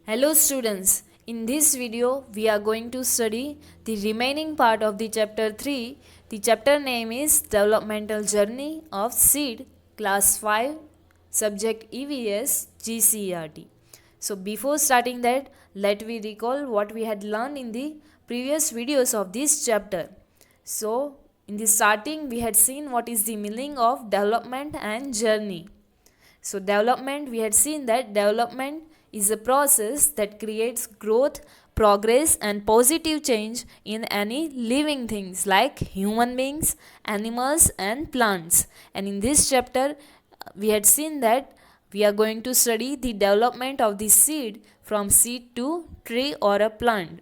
Hello students, in this video we are going to study the remaining part of the chapter 3. The chapter name is Developmental Journey of Seed, class 5, subject EVS GCERT. So before starting that, let me recall what we had learned in the previous videos of this chapter. So in the starting we had seen what is the meaning of development and journey. So development, we had seen that development is a process that creates growth, progress and positive change in any living things like human beings, animals and plants. And in this chapter, we had seen that we are going to study the development of the seed from seed to tree or a plant.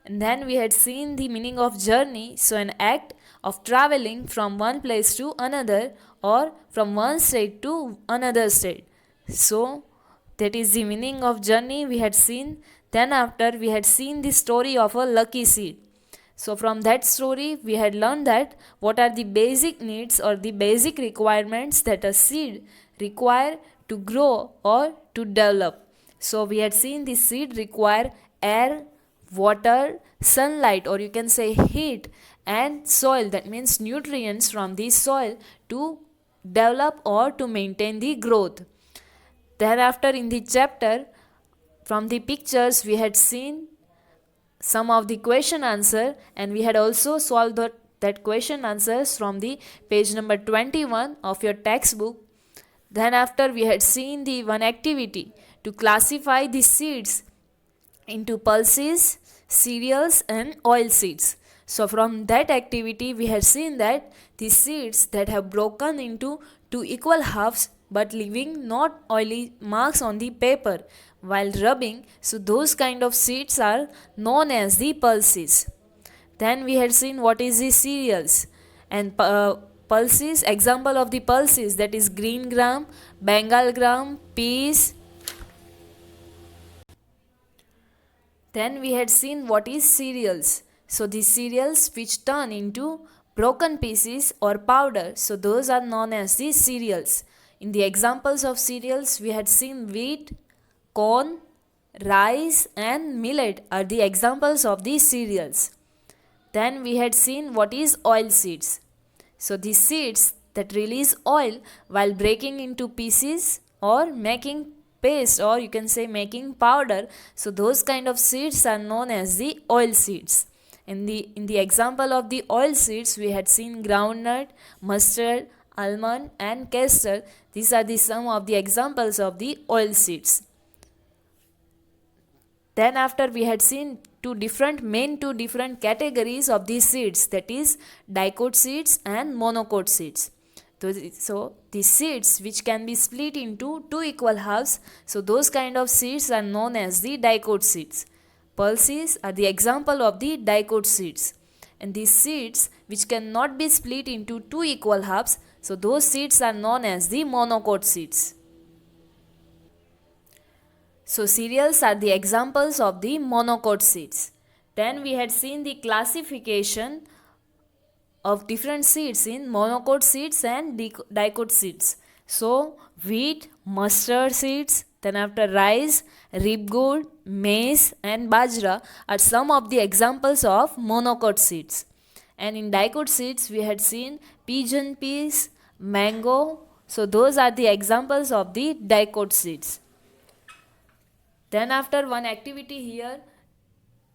And then we had seen the meaning of journey, so an act of traveling from one place to another or from one state to another state. So that is the meaning of journey we had seen. Then after we had seen the story of a lucky seed. So from that story we had learned that what are the basic needs or the basic requirements that a seed require to grow or to develop. So we had seen the seed require air, water, sunlight, or you can say heat, and soil, that means nutrients from the soil to develop or to maintain the growth. Thereafter in the chapter, from the pictures we had seen some of the question answer, and we had also solved that question answers from the page number 21 of your textbook. Then after we had seen the one activity to classify the seeds into pulses, cereals and oil seeds. So from that activity we had seen that the seeds that have broken into two equal halves but leaving not oily marks on the paper while rubbing, so those kind of seeds are known as the pulses. Then we had seen what is the cereals and pulses, example of the pulses, that is green gram, bengal gram, peas. Then we had seen what is cereals. So the cereals which turn into broken pieces or powder, so those are known as the cereals. In the examples of cereals we had seen wheat, corn, rice and millet are the examples of these cereals. Then we had seen what is oil seeds. So the seeds that release oil while breaking into pieces or making paste, or you can say making powder, so those kind of seeds are known as the oil seeds. In the example of the oil seeds we had seen groundnut, mustard, almond and castor. These are the some of the examples of the oil seeds. Then after we had seen two different categories of these seeds, that is dicot seeds and monocot seeds. So the seeds which can be split into two equal halves, so those kind of seeds are known as the dicot seeds. Pulses are the example of the dicot seeds. And these seeds which cannot be split into two equal halves, so those seeds are known as the monocot seeds. So cereals are the examples of the monocot seeds. Then we had seen the classification of different seeds in monocot seeds and dicot seeds. So wheat, mustard seeds, then after rice, ribgood, maize and bajra are some of the examples of monocot seeds. And in dicot seeds we had seen pigeon peas, mango. So those are the examples of the dicot seeds. Then after one activity here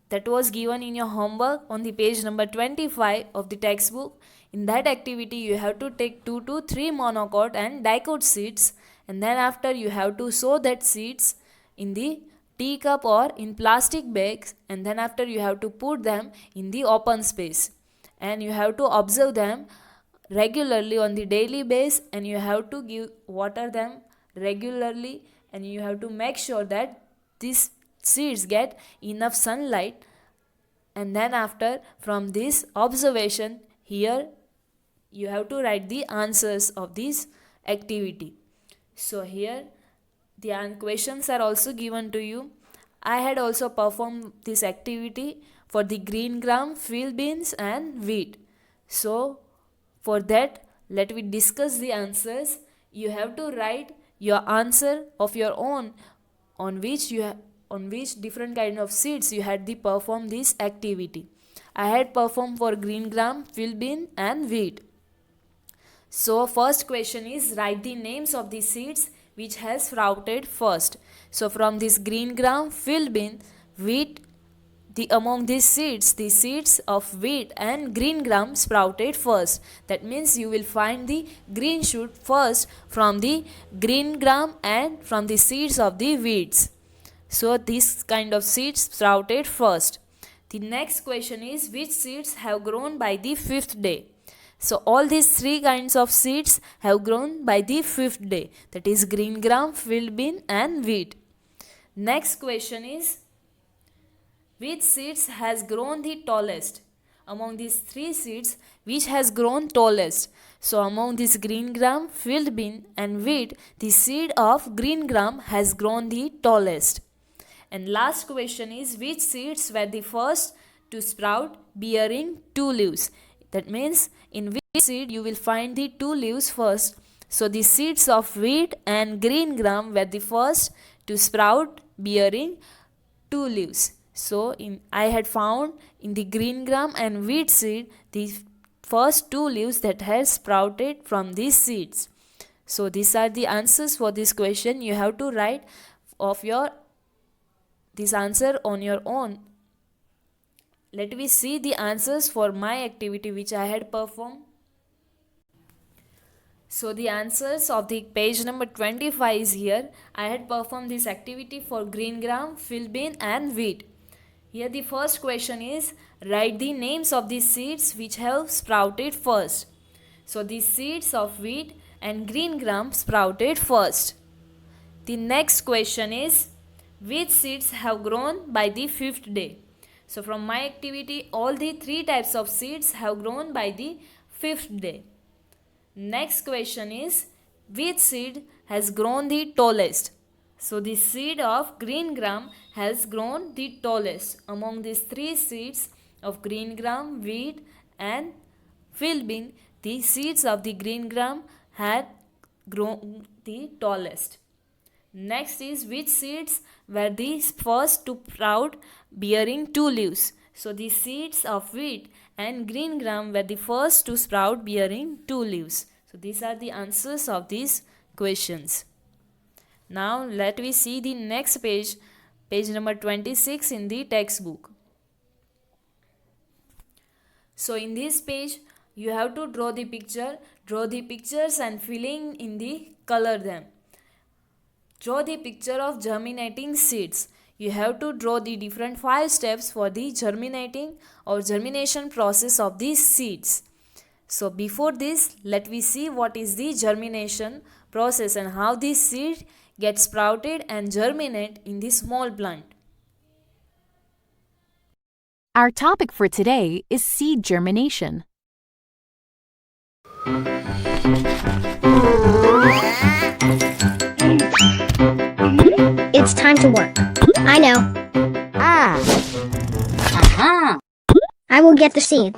that was given in your homework on the page number 25 of the textbook. In that activity you have to take 2 to 3 monocot and dicot seeds, and then after you have to sow that seeds in the teacup or in plastic bags, and then after you have to put them in the open space and you have to observe them regularly on the daily basis, and you have to water them regularly, and you have to make sure that these seeds get enough sunlight. And then after from this observation here you have to write the answers of this activity. So here the questions are also given to you. I had also performed this activity for the green gram, field beans and wheat. So for that let we discuss the answers. You have to write your answer of your own on which you on which different kind of seeds you had to perform this activity. I had performed for green gram, field bean and wheat. So first question is write the names of the seeds which has sprouted first. So from this green gram, field bean, wheat, among these seeds, the seeds of wheat and green gram sprouted first. That means you will find the green shoot first from the green gram and from the seeds of the wheats. So this kind of seeds sprouted first. The next question is which seeds have grown by the 5th day. So all these three kinds of seeds have grown by the 5th day. That is green gram, field bean and wheat. Next question is which seeds has grown the tallest? Among these three seeds, which has grown tallest? So among this green gram, field bean and wheat, the seed of green gram has grown the tallest. And last question is which seeds were the first to sprout bearing 2 leaves? That means in which seed you will find the 2 leaves first. So the seeds of wheat and green gram were the first to sprout bearing 2 leaves. So I had found in the green gram and wheat seed the first 2 leaves that had sprouted from these seeds. So these are the answers for this question. You have to write of this answer on your own. Let me see the answers for my activity which I had performed. So the answers of the page number 25 is here. I had performed this activity for green gram, field bean and wheat. Here the first question is write the names of the seeds which have sprouted first. So the seeds of wheat and green gram sprouted first. The next question is which seeds have grown by the 5th day. So from my activity all the 3 types of seeds have grown by the 5th day. Next question is which seed has grown the tallest. So the seed of green gram has grown the tallest. Among these 3 seeds of green gram, wheat and field bean, the seeds of the green gram had grown the tallest. Next is which seeds were the first to sprout bearing 2 leaves. So the seeds of wheat and green gram were the first to sprout bearing 2 leaves. So these are the answers of these questions. Now let me see the next page, page number 26 in the textbook. So in this page you have to draw the pictures and filling in the color them. Draw the picture of germinating seeds. You have to draw the different 5 steps for the germinating or germination process of these seeds. So before this, let me see what is the germination process and how this seed gets sprouted and germinate in the small plant. Our topic for today is seed germination. It's time to work. I know. I will get the seed.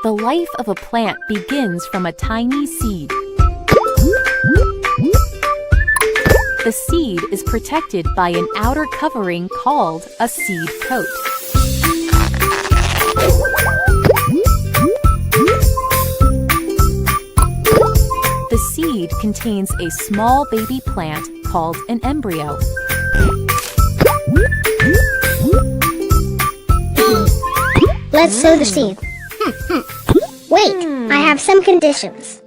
The life of a plant begins from a tiny seed. The seed is protected by an outer covering called a seed coat. The seed contains a small baby plant called an embryo. Let's sow the seed. Wait, I have some conditions.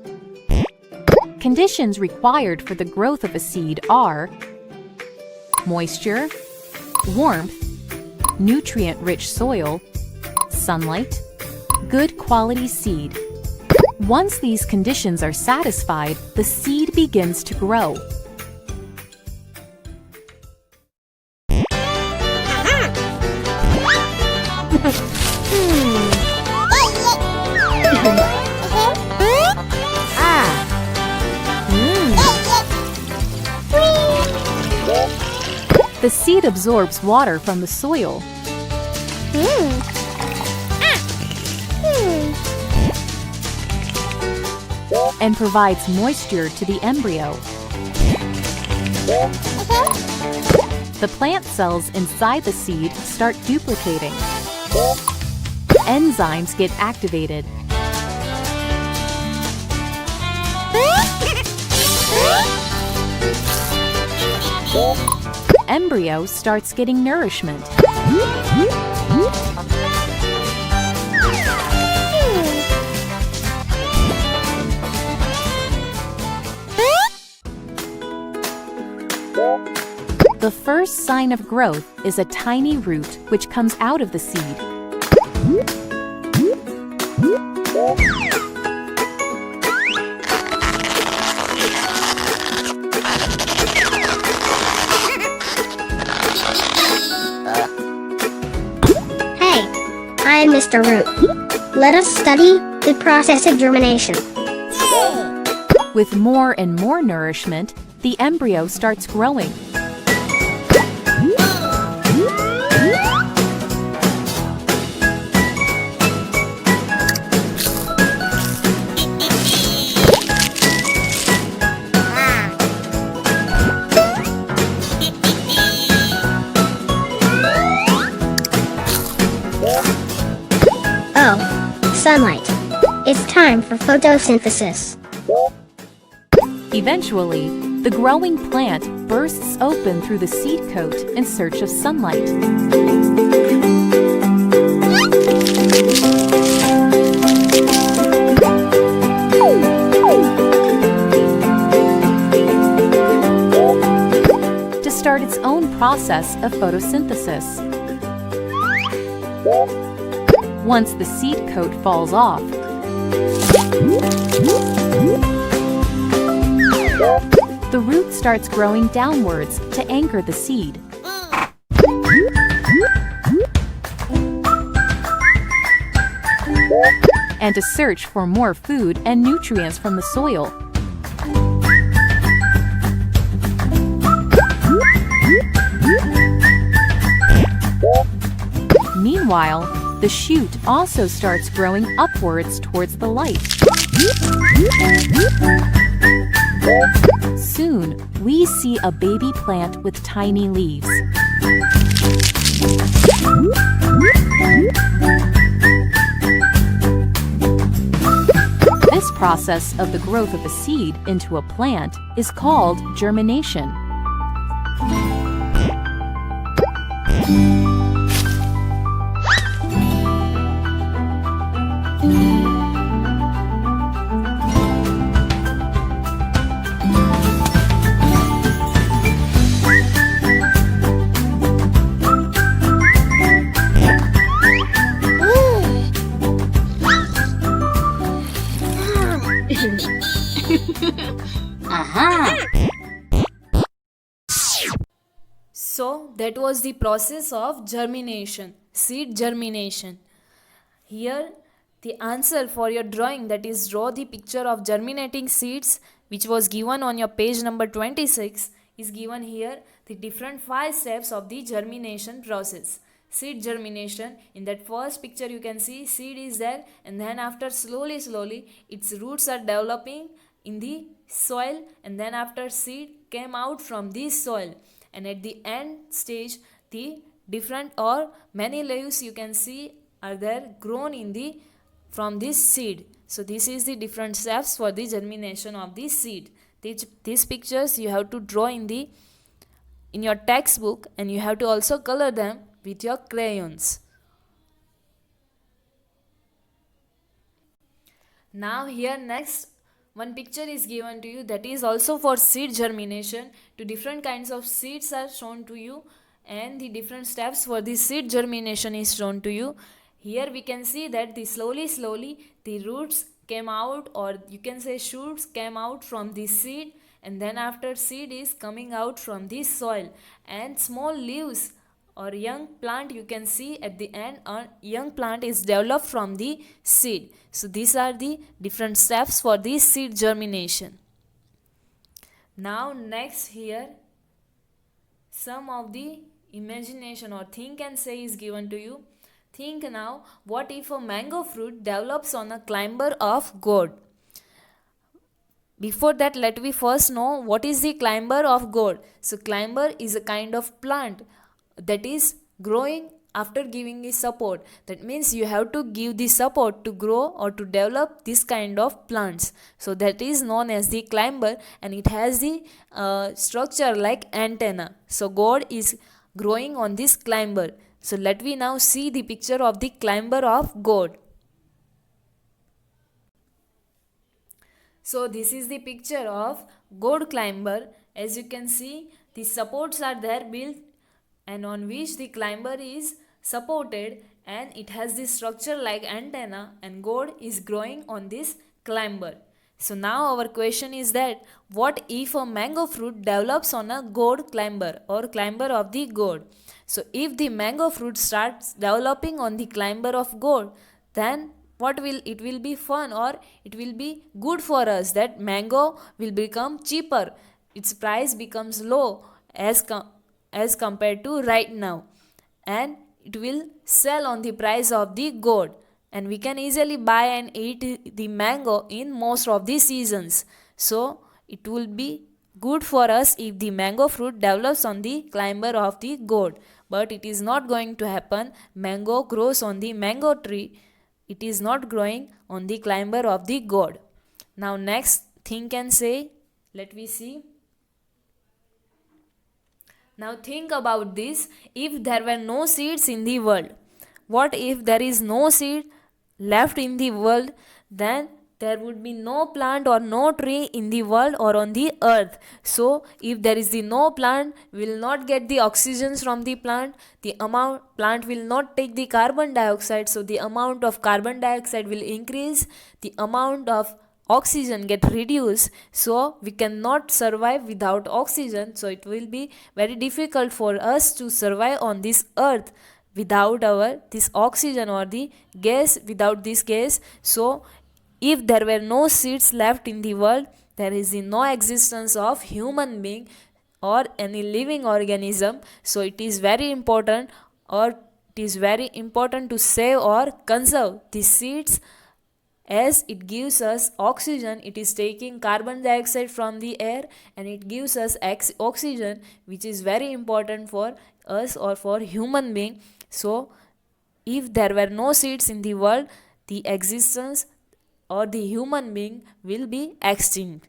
Conditions required for the growth of a seed are moisture, warmth, nutrient-rich soil, sunlight, good quality seed. Once these conditions are satisfied, the seed begins to grow. The seed absorbs water from the soil. and provides moisture to the embryo. The plant cells inside the seed start duplicating. Enzymes get activated. Embryo starts getting nourishment. The first sign of growth is a tiny root which comes out of the seed. Hey, I am Mr. Root. Let us study the process of germination. With more and more nourishment, the embryo starts growing. Oh, sunlight. It's time for photosynthesis. Eventually, the growing plant bursts open through the seed coat in search of sunlight. To start its own process of photosynthesis. Once the seed coat falls off, the root starts growing downwards to anchor the seed. And to search for more food and nutrients from the soil. Meanwhile, the shoot also starts growing upwards towards the light. Soon, we see a baby plant with tiny leaves. This process of the growth of a seed into a plant is called germination. So that was the process of germination, seed germination. Here the answer for your drawing, that is draw the picture of germinating seeds, which was given on your page number 26, is given here. The different 5 steps of the germination process. Seed germination, in that first picture you can see seed is there, and then after slowly its roots are developing in the soil, and then after seed came out from this soil, and at the end stage the different or many leaves you can see are there grown in the from this seed. So this is the different steps for the germination of the seed. These pictures you have to draw in your textbook, and you have to also color them with your crayons. Now here next one picture is given to you, that is also for seed germination. Two different kinds of seeds are shown to you, and the different steps for the seed germination is shown to you. Here we can see that slowly the roots came out, or you can say shoots came out from the seed, and then after seed is coming out from the soil, and small leaves or young plant you can see at the end, or young plant is developed from the seed. So these are the different steps for the seed germination. Now next here some of the imagination or think and say is given to you. Think now, what if a mango fruit develops on a climber of gourd? Before that, let me first know what is the climber of gourd. So climber is a kind of plant that is growing after giving the support. That means you have to give the support to grow or to develop this kind of plants. So that is known as the climber, and it has the structure like antenna. So gourd is growing on this climber. So let me now see the picture of the climber of gourd. So this is the picture of gourd climber. As you can see, the supports are there built and on which the climber is supported, and it has this structure like antenna, and gourd is growing on this climber. So now our question is that what if a mango fruit develops on a gourd climber or climber of the gourd? So if the mango fruit starts developing on the climber of gourd, then what will it will be fun, or it will be good for us, that mango will become cheaper, its price becomes low as compared to right now, and it will sell on the price of the gourd, and we can easily buy and eat the mango in most of the seasons. So it will be good for us if the mango fruit develops on the climber of the gourd, but it is not going to happen. Mango grows on the mango tree, it is not growing on the climber of the gourd. Now next thing can say, let me see. Now think about this. If there were no seeds in the world, what if there is no seed left in the world? Then there would be no plant or no tree in the world or on the earth. So if there is the no plant, we will not get the oxygens from the plant. The plant will not take the carbon dioxide, so the amount of carbon dioxide will increase, the amount of oxygen get reduced, so we cannot survive without oxygen. So it will be very difficult for us to survive on this earth without this oxygen or the gas, without this gas. So if there were no seeds left in the world, there is no existence of human being or any living organism. So it is very important, to save or conserve the seeds, as it gives us oxygen. It is taking carbon dioxide from the air and it gives us oxygen, which is very important for us or for human being. So if there were no seeds in the world, the existence or the human being will be extinct.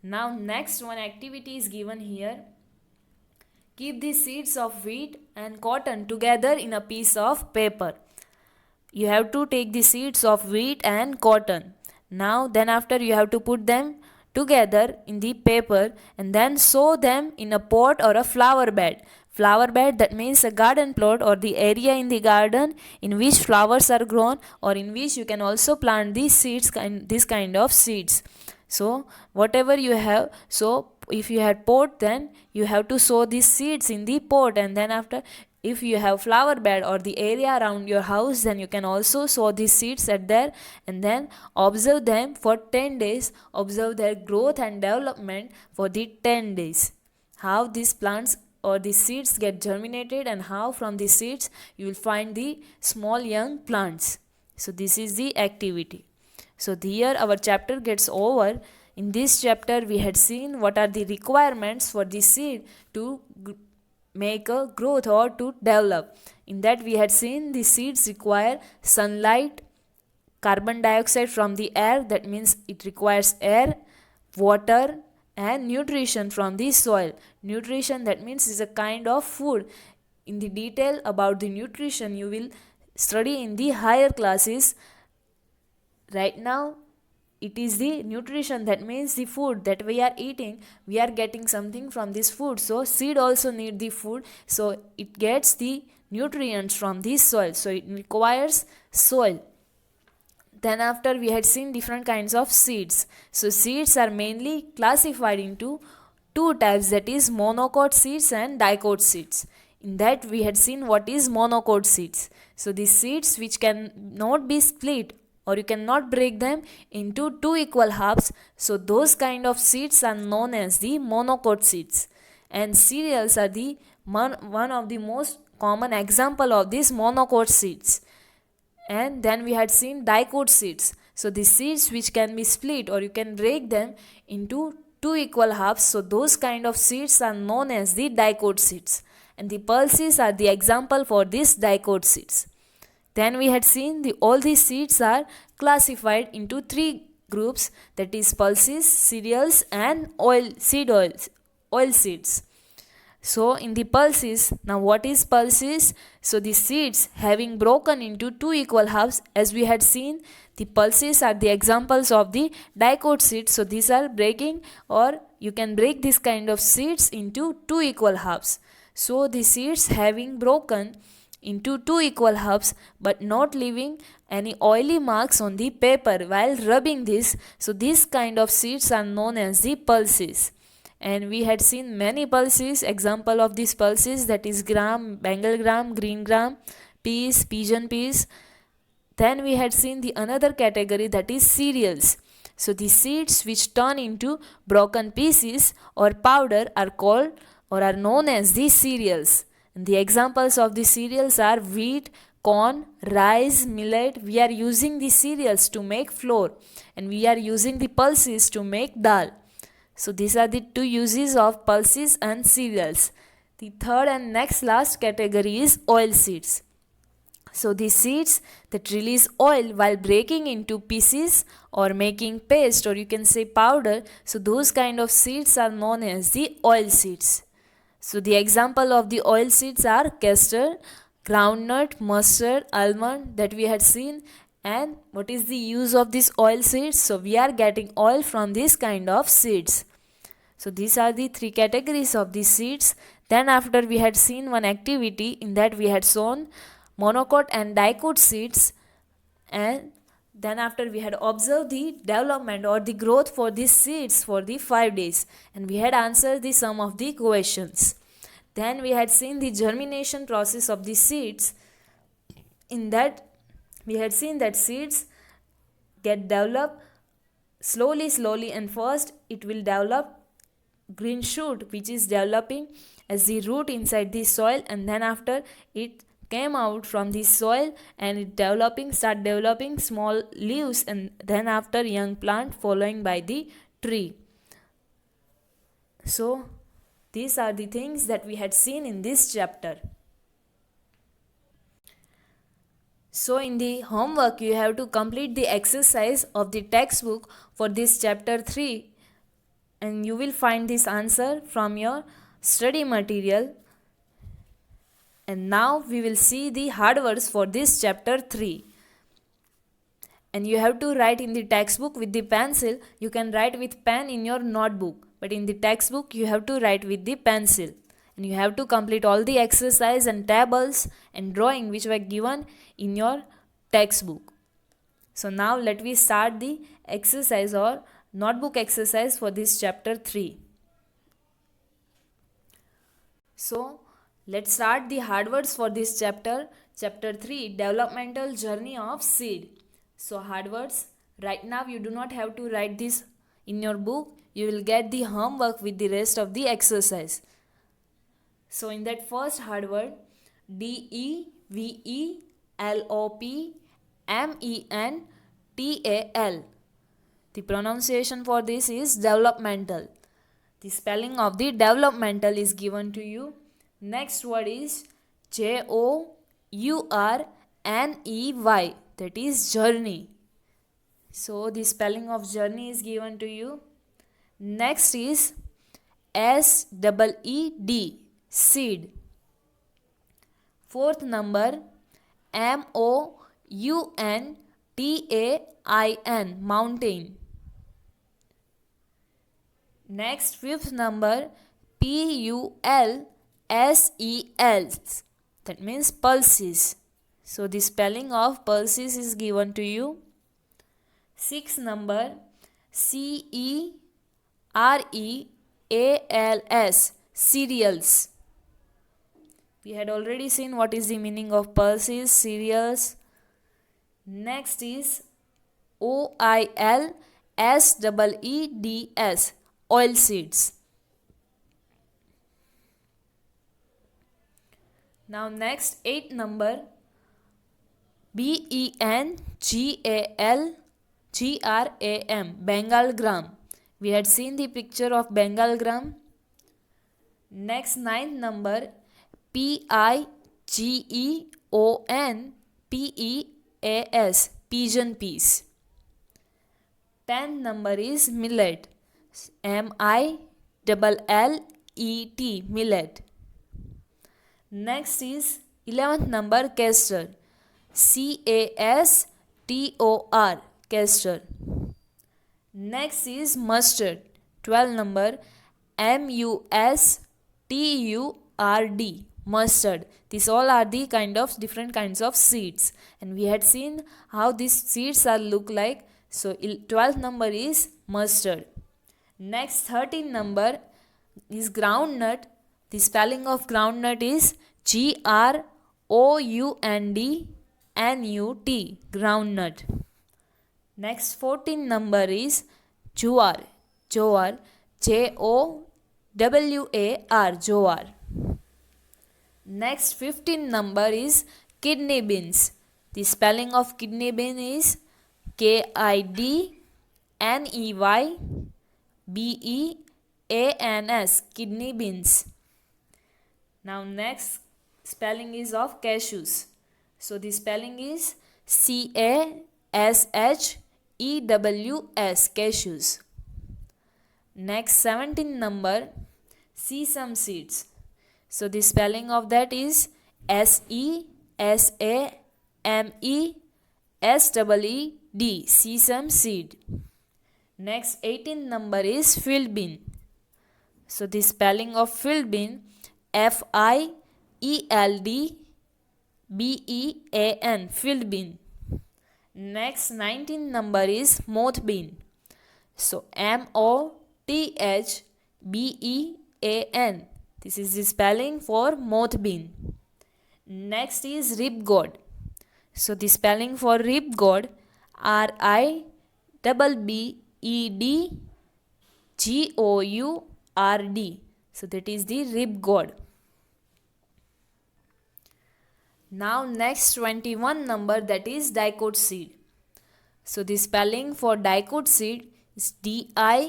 Now next one activity is given here. Keep the seeds of wheat and cotton together in a piece of paper. You have to take the seeds of wheat and cotton. Then after you have to put them together in the paper and then sow them in a pot or a flower bed. Flower bed, that means a garden plot or the area in the garden in which flowers are grown, or in which you can also plant these seeds, this kind of seeds. So whatever you have, so if you had pot, then you have to sow these seeds in the pot, and then after, if you have flower bed or the area around your house, then you can also sow these seeds at there, and then observe them for 10 days. Observe their growth and development for the 10 days. How these plants or the seeds get germinated, and how from the seeds you will find the small young plants. So this is the activity. So here our chapter gets over. In this chapter we had seen what are the requirements for the seed to make a growth or to develop. In that we had seen the seeds require sunlight, carbon dioxide from the air, that means it requires air, water and nutrition from the soil. Nutrition, that means is a kind of food. In the detail about the nutrition you will study in the higher classes. Right now it is the nutrition, that means the food that we are eating, we are getting something from this food. So seed also need the food, so it gets the nutrients from the soil, so it requires soil. Then after we had seen different kinds of seeds. So seeds are mainly classified into two types, that is monocot seeds and dicot seeds. In that we had seen what is monocot seeds. So the seeds which can not be split, or you cannot break them into two equal halves, so those kind of seeds are known as the monocot seeds. And cereals are the one of the most common example of these monocot seeds. And then we had seen dicot seeds. So the seeds which can be split or you can break them into two equal halves, so those kind of seeds are known as the dicot seeds, and the pulses are the example for these dicot seeds. Then we had seen all these seeds are classified into three groups, that is pulses, cereals and oil seeds. So in the pulses, now what is pulses? So the seeds having broken into two equal halves, as we had seen, the pulses are the examples of the dicot seeds. So these are breaking, or you can break this kind of seeds into two equal halves. So the seeds having broken into two equal halves but not leaving any oily marks on the paper while rubbing this, so these kind of seeds are known as the pulses. And we had seen many pulses. Example of these pulses, that is gram, bengal gram, green gram, peas, pigeon peas. Then we had seen the another category, that is cereals. So the seeds which turn into broken pieces or powder are called or are known as the cereals. And the examples of the cereals are wheat, corn, rice, millet. We are using the cereals to make flour, and we are using the pulses to make dal. So these are the two uses of pulses and cereals. The third and next last category is oil seeds. So the seeds that release oil while breaking into pieces or making paste, or you can say powder, so those kind of seeds are known as the oil seeds. So the example of the oil seeds are castor, groundnut, mustard, almond that we had seen. And what is the use of these oil seeds? So we are getting oil from this kind of seeds. So these are the three categories of the seeds. Then after we had seen one activity, in that we had shown monocot and dicot seeds, and then after we had observed the development or the growth for these seeds for the 5 days, and we had answered the some of the questions. Then we had seen the germination process of the seeds. In that we had seen that seeds get developed slowly, and first it will develop green shoot which is developing as the root inside the soil, and then after it came out from the soil and it start developing small leaves, and then after young plant following by the tree. So these are the things that we had seen in this chapter. So in the homework you have to complete the exercise of the textbook for this chapter 3, and you will find this answer from your study material. And now we will see the hard words for this chapter 3. And you have to write in the textbook with the pencil. You can write with pen in your notebook, but in the textbook you have to write with the pencil. And you have to complete all the exercise and tables and drawing which were given in your textbook. So now let me start the exercise or notebook exercise for this chapter 3. So let's start the hard words for this chapter 3, developmental journey of seed. So hard words, right now you do not have to write this in your book. You will get the homework with the rest of the exercise. So in that first hard word, developmental. The pronunciation for this is developmental. The spelling of the developmental is given to you. Next word is journey, that is journey. So the spelling of journey is given to you. Next is seed, seed. Fourth number mountain, mountain. Next fifth number pulsel, that means pulses. So the spelling of pulses is given to you. Sixth number cereals, cereals. We had already seen what is the meaning of pulses, cereals. Next is oilseeds, oil seeds. Now next 8th number bengal, Gram, Bengal gram. We had seen the picture of Bengal gram. Next, ninth number, Pigeon, pigeon peas. 10th number is millet, Millet, millet. Next is 11th number, castor, Castor, castor. Next is mustard, 12th number, Mustard, mustard. These all are the different kinds of seeds, and we had seen how these seeds are look like. So 12th number is mustard. Next, 13th number is groundnut. The spelling of groundnut is Groundnut, groundnut. Next, 14th number is jowar, Jowar, jowar. Next, 15th number is kidney beans. The spelling of kidney bean is Kidneybeans, kidney beans. Now next spelling is of cashews. So the spelling is Cashews, cashews. Next, 17th number, sesame seeds. So the spelling of that is SESAMESEED, sesame seed. Next, 18th number is field bean. So the spelling of field bean, FIELDBEAN, field bean. Next, 19th number is moth bean. So MOTHBEAN. This is the spelling for moth bean. Next is rib gourd. So the spelling for rib gourd, RIBBEDGOURD. So that is the rib gourd. Now next 21 number, that is dicot seed. So the spelling for dicot seed is DICOTSEED,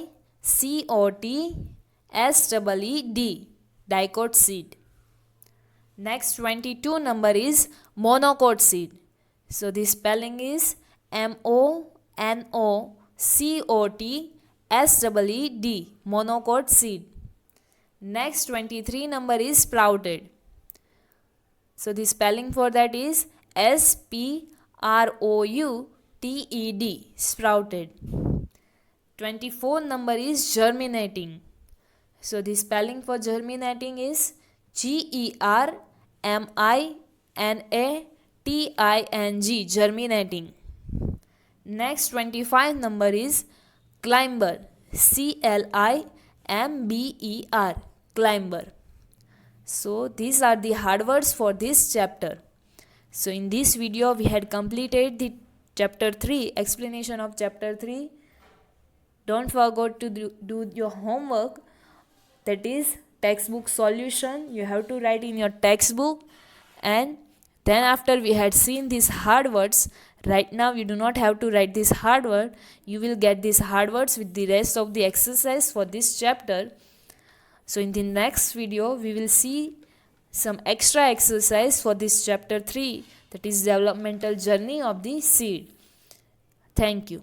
dicot seed. Next 22 number is monocot seed. So the spelling is MONOCOTSEED, monocot seed. Next 23 number is sprouted. So the spelling for that is SPROUTED, sprouted. 24 number is germinating. So the spelling for germinating is GERMINATING, germinating. Next 25 number is climber, CLIMBER, climber. So these are the hard words for this chapter. So in this video we had completed the chapter 3, explanation of chapter 3. Don't forget to do your homework, that is textbook solution. You have to write in your textbook. And then after we had seen these hard words, right now you do not have to write this hard word. You will get these hard words with the rest of the exercise for this chapter. So in the next video we will see some extra exercise for this chapter 3, that is developmental journey of the seed. Thank you.